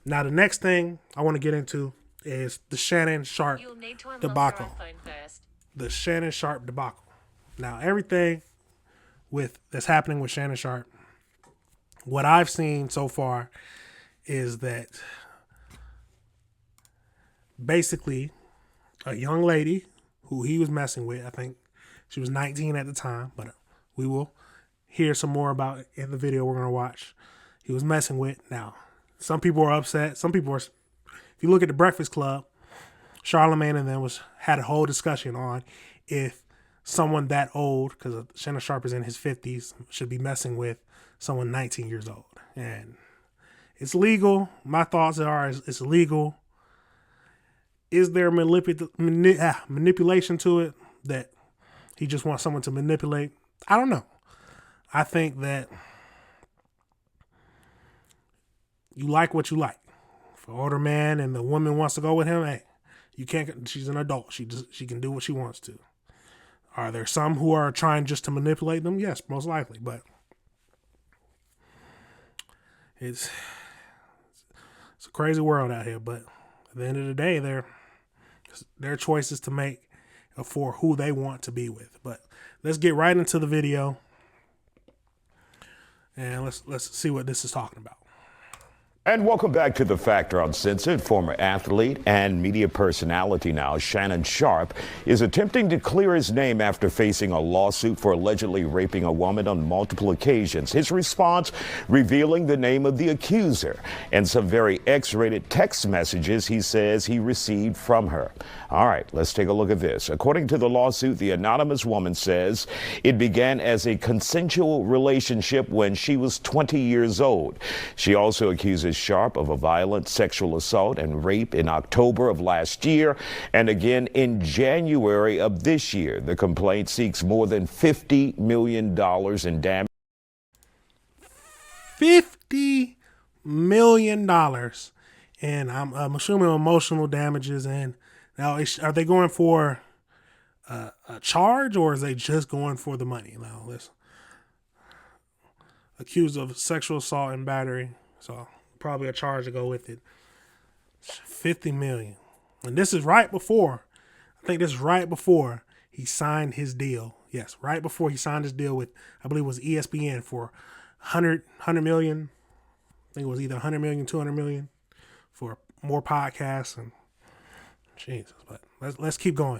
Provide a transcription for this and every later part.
Now, the next thing I want to get into is the Shannon Sharpe debacle. The Shannon Sharpe debacle. Now, everything that's happening with Shannon Sharpe, what I've seen so far is that basically a young lady who he was messing with, I think she was 19 at the time, but we will hear some more about it in the video we're going to watch. He was messing with. Now, some people are upset. Some people are, if you look at the Breakfast Club, Charlamagne and them had a whole discussion on if someone that old, because Shannon Sharpe is in his 50s, should be messing with someone 19 years old. And it's legal. My thoughts are it's legal. Is there manipulation to it that he just wants someone to manipulate? I don't know. I think that you like what you like. If an older man and the woman wants to go with him, hey, you can't. She's an adult. She can do what she wants to. Are there some who are trying just to manipulate them? Yes, most likely. But it's a crazy world out here. But at the end of the day, their choices to make for who they want to be with. But let's get right into the video and let's see what this is talking about. And welcome back to The Factor. Uncensored. Former athlete and media personality now, Shannon Sharpe, is attempting to clear his name after facing a lawsuit for allegedly raping a woman on multiple occasions. His response revealing the name of the accuser and some very X-rated text messages he says he received from her. All right, let's take a look at this. According to the lawsuit, the anonymous woman says it began as a consensual relationship when she was 20 years old. She also accuses Sharpe of a violent sexual assault and rape in October of last year and again in January of this year. The complaint seeks more than $50 million in damage. $50 million. And I'm assuming emotional damages. And now, are they going for a charge, or is they just going for the money? Now, listen. Accused of sexual assault and battery. So probably a charge to go with it. $50 million. And this is right before, I think this is right before he signed his deal. Yes, right before he signed his deal with, I believe it was ESPN for 100 million. I think it was either 100 million, 200 million for more podcasts. And Jesus, but let's keep going.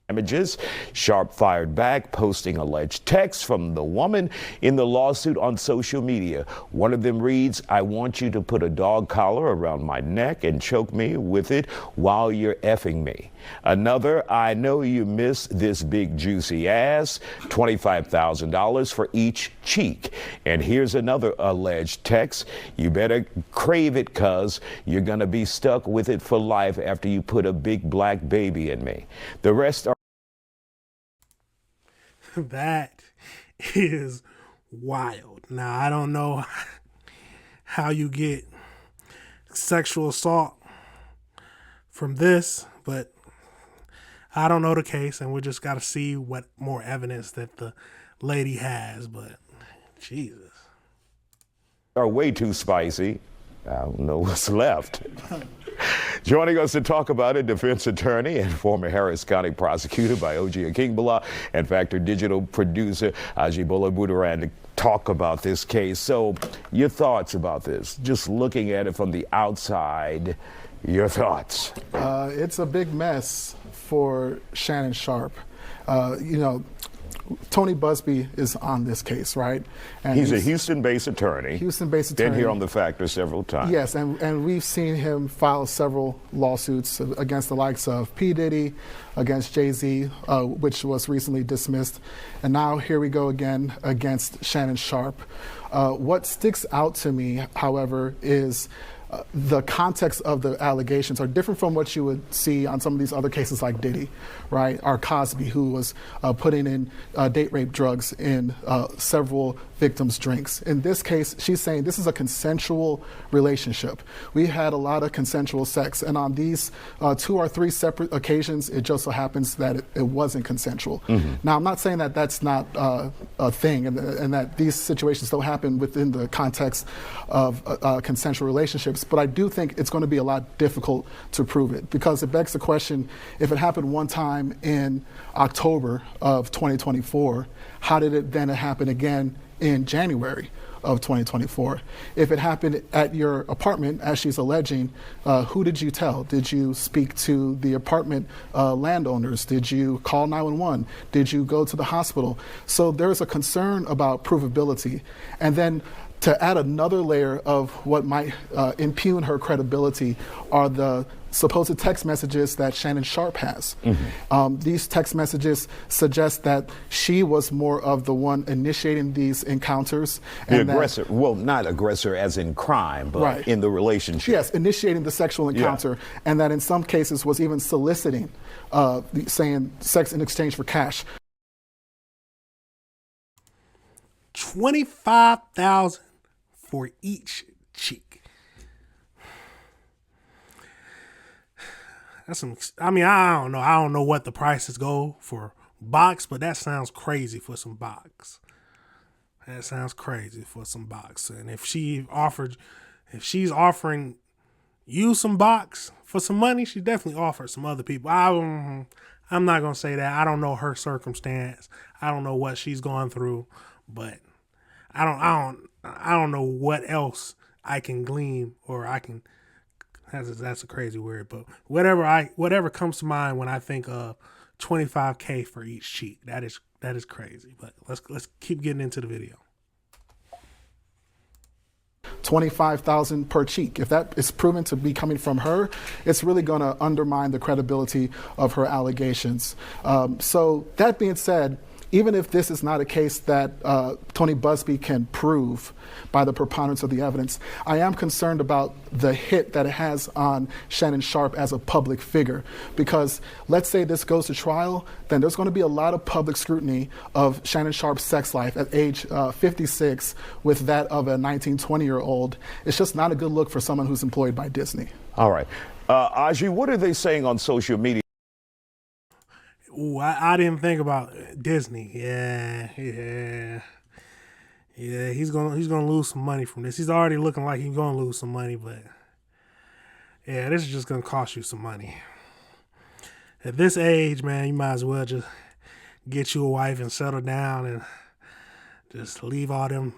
Images. Sharpe fired back, posting alleged texts from the woman in the lawsuit on social media. One of them reads, "I want you to put a dog collar around my neck and choke me with it while you're effing me." Another, "I know you miss this big juicy ass, $25,000 for each cheek." And here's another alleged text, "You better crave it, cuz you're gonna be stuck with it for life after you put a big black baby in me." The rest are That is wild. Now, I don't know how you get sexual assault from this, but I don't know the case, and we just got to see what more evidence that the lady has. But Jesus, are way too spicy. I don't know what's left. Joining us to talk about it, defense attorney and former Harris County prosecutor Bayoji Akingbala and Factor Digital producer Ajibola Buduran to talk about this case. So your thoughts about this, just looking at it from the outside, your thoughts? It's a big mess for Shannon Sharpe. Tony Busby is on this case, right? And he's a Houston-based attorney. Houston-based attorney. Been here on The Factor several times. Yes, and we've seen him file several lawsuits against the likes of P. Diddy, against Jay-Z, which was recently dismissed. And now here we go again against Shannon Sharpe. What sticks out to me, however, is the context of the allegations are different from what you would see on some of these other cases like Diddy, right? Or Cosby, who was putting in date rape drugs in several victims' drinks. In this case, she's saying this is a consensual relationship. We had a lot of consensual sex, and on these 2 or 3 separate occasions, it just so happens that it wasn't consensual. Mm-hmm. Now, I'm not saying that that's not a thing and that these situations don't happen. happen within the context of consensual relationships, but I do think it's going to be a lot difficult to prove it, because it begs the question, if it happened one time in October of 2024, how did it then happen again in January of 2024? If it happened at your apartment, as she's alleging, who did you tell? Did you speak to the apartment landowners? Did you call 911? Did you go to the hospital? So there's a concern about provability. And then to add another layer of what might impugn her credibility are the supposed text messages that Shannon Sharpe has. These text messages suggest that she was more of the one initiating these encounters. The aggressor, well, not aggressor as in crime, but in the relationship. Yes, initiating the sexual encounter, and that in some cases was even soliciting, saying sex in exchange for cash. $25,000 for each cheek. That's some. I mean, I don't know. I don't know what the prices go for box, but that sounds crazy for some box. That sounds crazy for some box. And if she's offering you some box for some money, she definitely offered some other people. I'm not gonna say that. I don't know her circumstance. I don't know what she's gone through, but I don't know what else I can glean, or I can. That's a crazy word, but whatever comes to mind when I think of $25K for each cheek. That is crazy. But let's keep getting into the video. $25,000 per cheek. If that is proven to be coming from her, it's really going to undermine the credibility of her allegations. So that being said, even if this is not a case that Tony Buzbee can prove by the preponderance of the evidence, I am concerned about the hit that it has on Shannon Sharpe as a public figure. Because let's say this goes to trial, then there's going to be a lot of public scrutiny of Shannon Sharpe's sex life at age 56 with that of a 19, 20-year-old. It's just not a good look for someone who's employed by Disney. All right. Aji, what are they saying on social media? Ooh, I didn't think about Disney. Yeah. He's gonna lose some money from this. He's already looking like he's gonna lose some money, but yeah, this is just gonna cost you some money. At this age, man, you might as well just get you a wife and settle down and just leave all them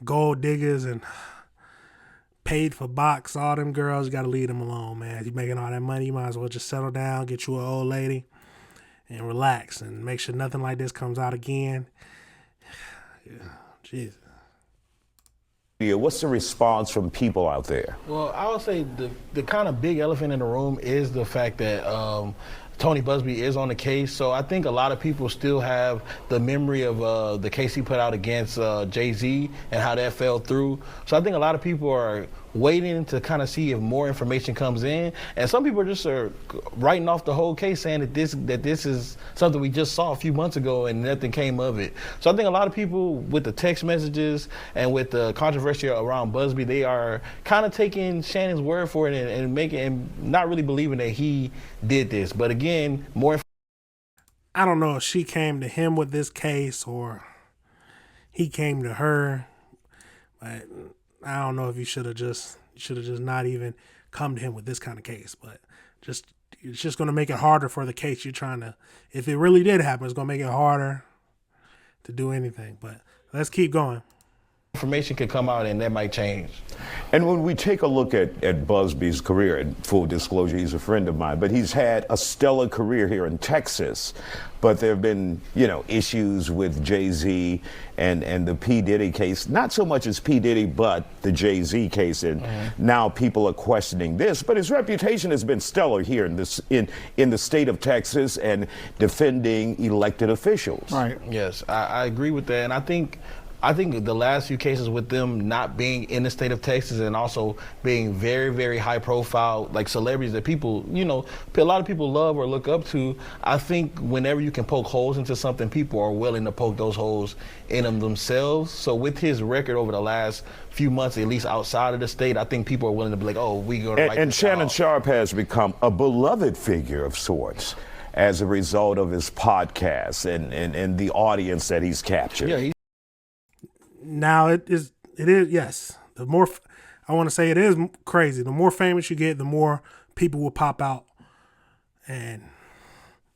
gold diggers and paid for box, all them girls. You gotta leave them alone, man. You're making all that money, you might as well just settle down, get you an old lady, and relax, and make sure nothing like this comes out again. Yeah, Jesus. What's the response from people out there? Well, I would say the kind of big elephant in the room is the fact that Tony Buzbee is on the case. So I think a lot of people still have the memory of the case he put out against Jay-Z and how that fell through. So I think a lot of people are waiting to kind of see if more information comes in, and some people just are writing off the whole case, saying that this is something we just saw a few months ago and nothing came of it. So I think a lot of people, with the text messages and with the controversy around Buzbee, they are kind of taking Shannon's word for it and not really believing that he did this. But again, more. I don't know if she came to him with this case or he came to her, but I don't know if you should have just not even come to him with this kind of case. But it's just going to make it harder for the case you're trying to. If it really did happen, it's going to make it harder to do anything. But let's keep going. Information could come out and that might change. And when we take a look at Buzbee's career, and full disclosure, he's a friend of mine, but he's had a stellar career here in Texas. But there have been, issues with Jay-Z and the P. Diddy case, not so much as P. Diddy, but the Jay-Z case. And now people are questioning this. But his reputation has been stellar here in the state of Texas and defending elected officials. Right. Yes, I agree with that. And I think the last few cases with them not being in the state of Texas and also being very, very high profile, like celebrities that people, a lot of people love or look up to, I think whenever you can poke holes into something, people are willing to poke those holes in them themselves. So with his record over the last few months, at least outside of the state, I think people are willing to be like, oh, we're going to write And this Shannon out. Sharpe has become a beloved figure of sorts as a result of his podcast and the audience that he's captured. Yeah, now it is, yes. The more, I want to say it is crazy. The more famous you get, the more people will pop out. And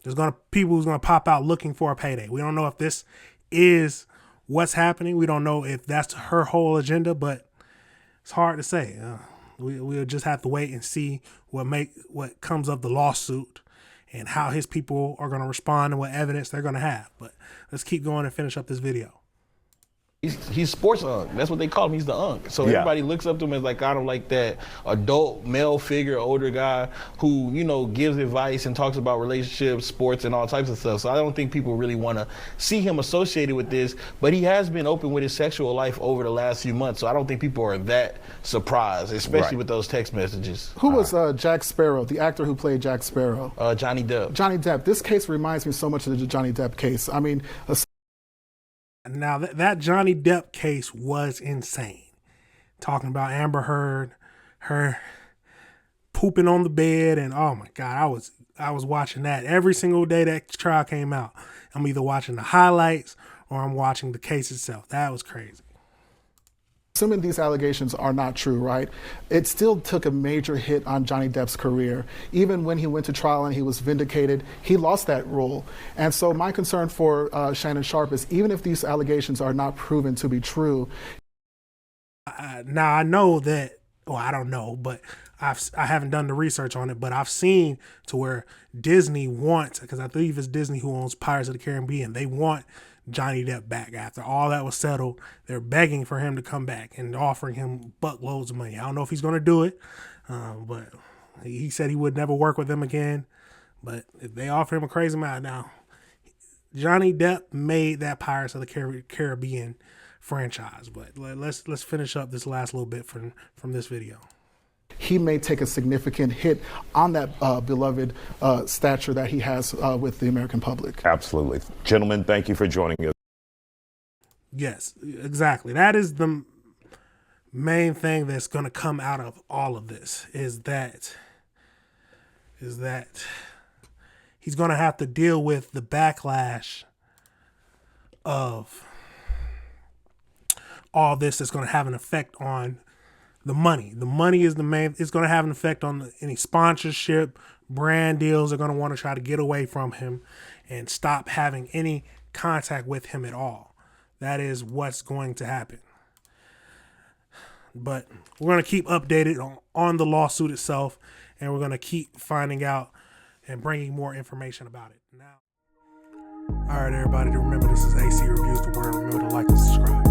there's people who's gonna pop out looking for a payday. We don't know if this is what's happening. We don't know if that's her whole agenda, but it's hard to say. We'll just have to wait and see what comes of the lawsuit and how his people are gonna respond and what evidence they're gonna have. But let's keep going and finish up this video. He's sports unk. That's what they call him. He's the unk. So everybody looks up to him as like kind of like that adult male figure, older guy who, you know, gives advice and talks about relationships, sports, and all types of stuff. So I don't think people really want to see him associated with this. But he has been open with his sexual life over the last few months. So I don't think people are that surprised, especially with those text messages. Who was Jack Sparrow, the actor who played Jack Sparrow? Johnny Depp. Johnny Depp. This case reminds me so much of the Johnny Depp case. I mean, now that Johnny Depp case was insane. Talking about Amber Heard, her pooping on the bed, and oh my God, I was watching that every single day that trial came out. I'm either watching the highlights or I'm watching the case itself. That was crazy. Assuming these allegations are not true, right? It still took a major hit on Johnny Depp's career. Even when he went to trial and he was vindicated, he lost that role. And so my concern for Shannon Sharpe is even if these allegations are not proven to be true. Now I know that, well, I don't know, but I haven't done the research on it, but I've seen to where Disney wants, because I believe it's Disney who owns Pirates of the Caribbean, they want Johnny Depp back. After all that was settled, they're begging for him to come back and offering him buckloads of money. I don't know if he's going to do it, but he said he would never work with them again. But if they offer him a crazy amount now, Johnny Depp made that Pirates of the Caribbean franchise. But let's finish up this last little bit from this video. He may take a significant hit on that beloved stature that he has with the American public. Absolutely. Gentlemen, thank you for joining us. Yes, exactly. That is the main thing that's going to come out of all of this is that he's going to have to deal with the backlash of all this that's going to have an effect on the money. The money is the main. It's going to have an effect on any sponsorship, brand deals. Are going to want to try to get away from him and stop having any contact with him at all. That is what's going to happen. But we're going to keep updated on the lawsuit itself, and we're going to keep finding out and bringing more information about it. Now, all right, everybody. Remember, this is AC Reviews the Word. Remember to like and subscribe.